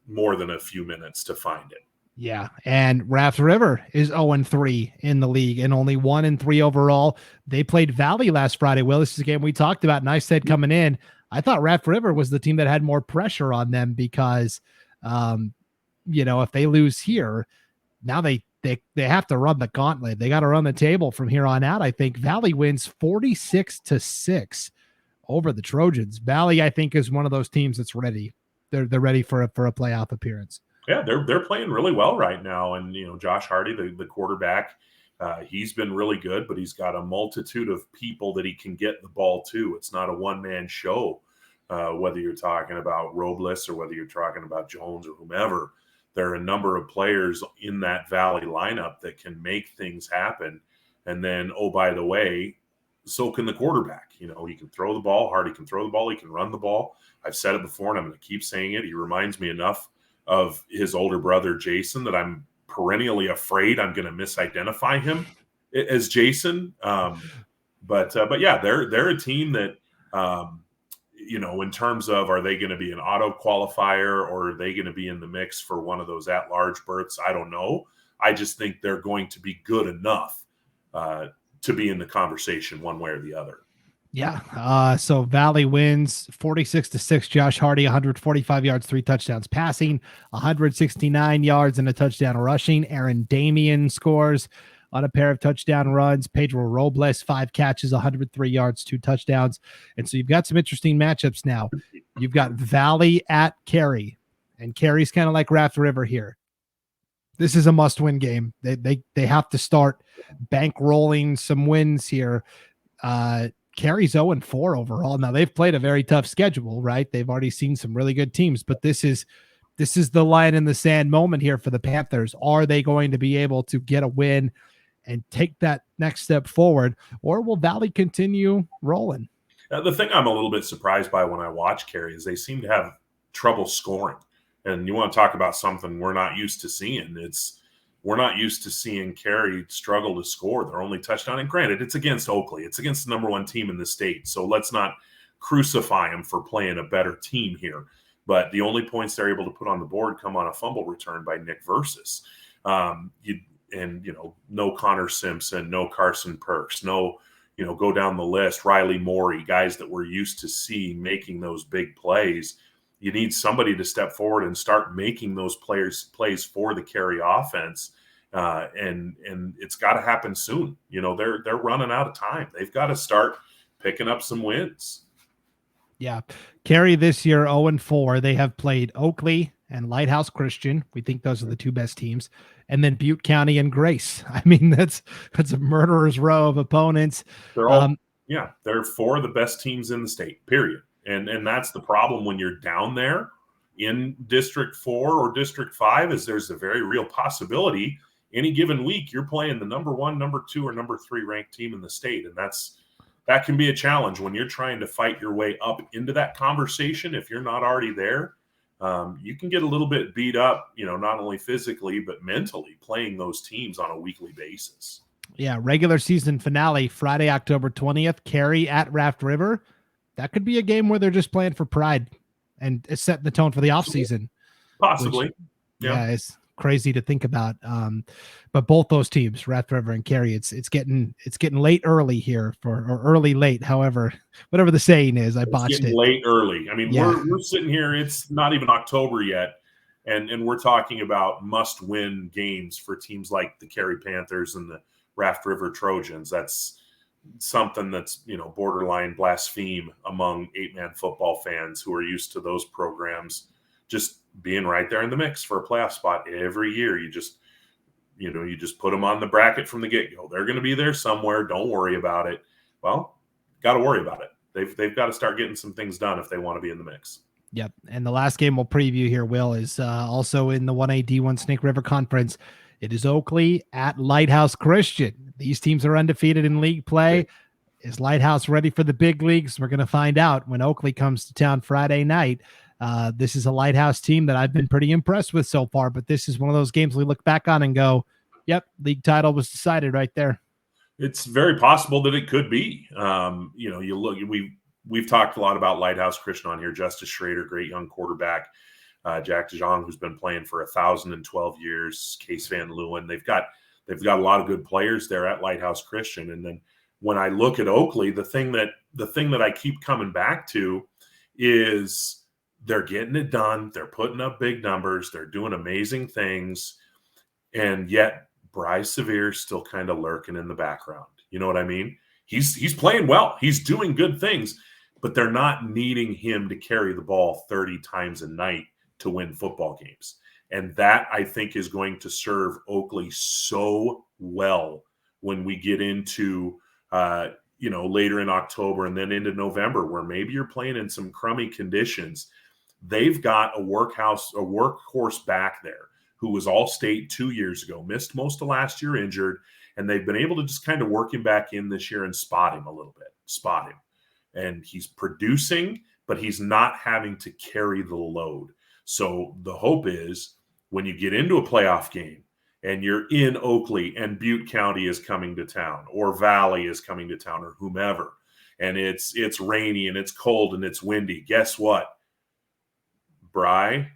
Speaker 3: more than a few minutes to find it.
Speaker 2: Yeah. And Raft River is 0-3 in the league and only 1-3 overall. They played Valley last Friday. Well, this is a game we talked about, and I said coming in, I thought Raft River was the team that had more pressure on them because, if they lose here, now they have to run the gauntlet. They got to run the table from here on out. I think Valley wins 46-6 over the Trojans. Valley, I think, is one of those teams that's ready. They're ready for a playoff appearance.
Speaker 3: Yeah, they're playing really well right now. And, Josh Hardy, the quarterback, he's been really good, but he's got a multitude of people that he can get the ball to. It's not a one-man show, whether you're talking about Robles or whether you're talking about Jones or whomever. There are a number of players in that Valley lineup that can make things happen. And then, oh, by the way, so can the quarterback. He can throw the ball. Hardy can throw the ball. He can run the ball. I've said it before, and I'm going to keep saying it. He reminds me enough of his older brother, Jason, that I'm perennially afraid I'm going to misidentify him as Jason. But yeah, they're a team that, in terms of, are they going to be an auto qualifier or are they going to be in the mix for one of those at-large berths? I don't know. I just think they're going to be good enough to be in the conversation one way or the other.
Speaker 2: Yeah. So Valley wins 46-6. Josh Hardy, 145 yards, 3 touchdowns passing, 169 yards and a touchdown rushing. Aaron Damian scores on a pair of touchdown runs. Pedro Robles, 5 catches, 103 yards, 2 touchdowns. And so you've got some interesting matchups now. You've got Valley at Carey, and Carey's kind of like Raft River here. This is a must-win game. They have to start bankrolling some wins here. Carey's 0-4 overall. Now they've played a very tough schedule, right? They've already seen some really good teams, but this is the line in the sand moment here for the Panthers. Are they going to be able to get a win and take that next step forward, or will Valley continue rolling?
Speaker 3: The thing I'm a little bit surprised by when I watch Carey is they seem to have trouble scoring. And you want to talk about something we're not used to seeing. We're not used to seeing Carey struggle to score. Their only touchdown, and granted, it's against Oakley. It's against the number 1 team in the state. So let's not crucify them for playing a better team here. But the only points they're able to put on the board come on a fumble return by Nick Versus. No Connor Simpson, no Carson Perks, no, go down the list, Riley Morey, guys that we're used to seeing making those big plays. You need somebody to step forward and start making those plays for the Carey offense. And it's got to happen soon. They're running out of time. They've got to start picking up some wins.
Speaker 2: Yeah. Carey this year 0-4. They have played Oakley, and Lighthouse Christian. We think those are the two best teams. And then Butte County and Grace. I mean, that's a murderer's row of opponents.
Speaker 3: They're all, they're four of the best teams in the state, period. And that's the problem when you're down there in District 4 or District 5 is there's a very real possibility any given week you're playing the number 1, number 2, or number 3 ranked team in the state. And that can be a challenge when you're trying to fight your way up into that conversation. If you're not already there, you can get a little bit beat up, not only physically, but mentally playing those teams on a weekly basis.
Speaker 2: Yeah. Regular season finale, Friday, October 20th, Cary at Raft River. That could be a game where they're just playing for pride and it's setting the tone for the offseason.
Speaker 3: Possibly.
Speaker 2: Yeah, it's crazy to think about. But both those teams, Raft River and Cary, it's getting late early here or early late, however, whatever the saying is. I botched it.
Speaker 3: Late early. I mean, we're sitting here, it's not even October yet, and we're talking about must-win games for teams like the Cary Panthers and the Raft River Trojans. That's something that's, borderline blaspheme among 8-man football fans who are used to those programs just being right there in the mix for a playoff spot every year. You just put them on the bracket from the get-go. They're going to be there somewhere. Don't worry about it. Well, got to worry about it. They've got to start getting some things done if they want to be in the mix.
Speaker 2: Yep. And the last game we'll preview here, Will, is also in the 1A D1 Snake River Conference. It is Oakley at Lighthouse Christian. These teams are undefeated in league play. Is Lighthouse ready for the big leagues? We're going to find out when Oakley comes to town Friday night. This is a Lighthouse team that I've been pretty impressed with so far, but this is one of those games we look back on and go, yep, league title was decided right there.
Speaker 3: It's very possible that it could be. You look, we've talked a lot about Lighthouse Christian on here. Justice Schrader, great young quarterback. Jack DeJong, who's been playing for 1,012 years. Case Van Leeuwen. They've got a lot of good players there at Lighthouse Christian. And then when I look at Oakley, the thing that I keep coming back to is they're getting it done. They're putting up big numbers. They're doing amazing things. And yet Bryce Severe's still kind of lurking in the background. You know what I mean? He's playing well. He's doing good things, but they're not needing him to carry the ball 30 times a night to win football games. And that, I think, is going to serve Oakley so well when we get into, later in October and then into November, where maybe you're playing in some crummy conditions. They've got a workhorse back there who was all-state 2 years ago, missed most of last year injured, and they've been able to just kind of work him back in this year and spot him a little bit. And he's producing, but he's not having to carry the load. So the hope is when you get into a playoff game and you're in Oakley and Butte County is coming to town or Valley is coming to town or whomever, and it's rainy and it's cold and it's windy, guess what? Bry,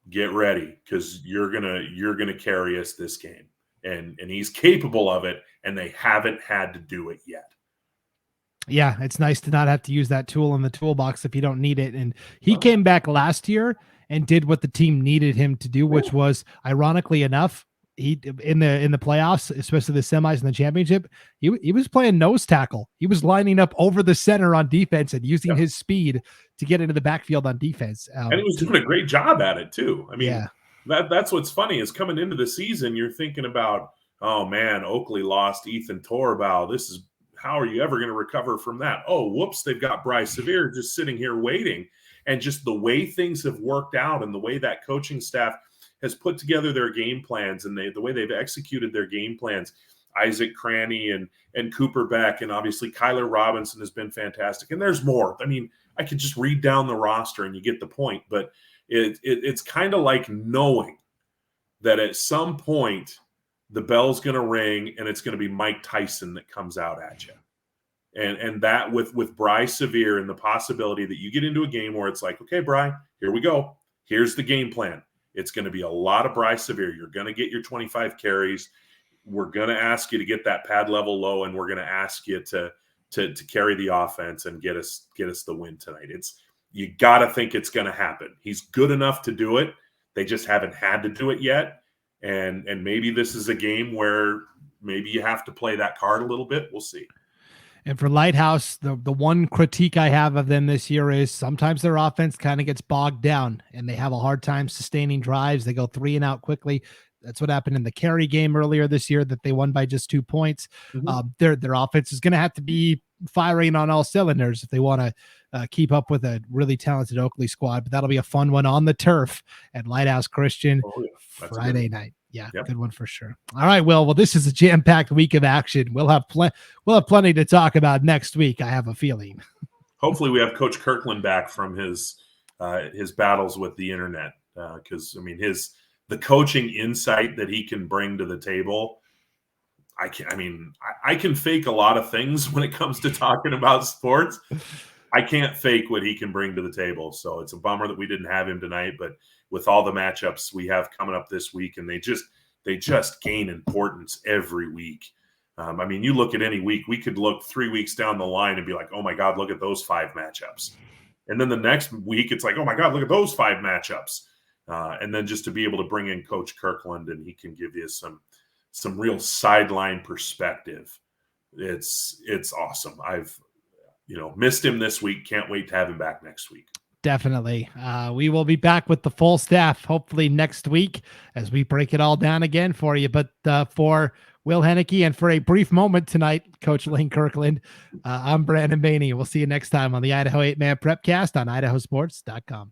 Speaker 3: get ready because you're gonna carry us this game. And he's capable of it, and they haven't had to do it yet.
Speaker 2: Yeah, it's nice to not have to use that tool in the toolbox if you don't need it. And he came back last year and did what the team needed him to do, which was, ironically enough, he in the playoffs, especially the semis and the championship, he was playing nose tackle. He was lining up over the center on defense and using his speed to get into the backfield on defense.
Speaker 3: And he was doing a great job at it too. I mean, that's what's funny is coming into the season, you're thinking about, oh man, Oakley lost Ethan Torbow. How are you ever going to recover from that? Oh, whoops, they've got Bryce Severe just sitting here waiting. And just the way things have worked out and the way that coaching staff has put together their game plans and the way they've executed their game plans, Isaac Cranny and Cooper Beck, and obviously Kyler Robinson has been fantastic. And there's more. I mean, I could just read down the roster and you get the point. But it's kind of like knowing that at some point the bell's going to ring and it's going to be Mike Tyson that comes out at you. And that with Bry Severe and the possibility that you get into a game where it's like, okay, Bry, here we go. Here's the game plan. It's going to be a lot of Bry Severe. You're going to get your 25 carries. We're going to ask you to get that pad level low, and we're going to ask you to carry the offense and get us the win tonight. You got to think it's going to happen. He's good enough to do it. They just haven't had to do it yet. And maybe this is a game where maybe you have to play that card a little bit. We'll see.
Speaker 2: And for Lighthouse, the one critique I have of them this year is sometimes their offense kind of gets bogged down and they have a hard time sustaining drives. They go 3 and out quickly. That's what happened in the Carey game earlier this year that they won by just 2 points. Their offense is going to have to be firing on all cylinders if they want to keep up with a really talented Oakley squad. But that'll be a fun one on the turf at Lighthouse Christian Friday night. Yeah, good one for sure. All right, Will. Well, this is a jam-packed week of action. We'll have plenty to talk about next week, I have a feeling.
Speaker 3: Hopefully we have Coach Kirkland back from his battles with the internet, because the coaching insight that he can bring to the table. I can fake a lot of things when it comes to talking about sports. I can't fake what he can bring to the table. So it's a bummer that we didn't have him tonight, but with all the matchups we have coming up this week, and they just gain importance every week. You look at any week, we could look 3 weeks down the line and be like, oh my God, look at those 5 matchups. And then the next week it's like, oh my God, look at those 5 matchups. And then just to be able to bring in Coach Kirkland and he can give you some real sideline perspective. It's awesome. I've missed him this week. Can't wait to have him back next week.
Speaker 2: Definitely. We will be back with the full staff hopefully next week as we break it all down again for you. But for Will Henneke and for a brief moment tonight, Coach Lane Kirkland, I'm Brandon Maney. We'll see you next time on the Idaho 8-Man Prepcast on IdahoSports.com.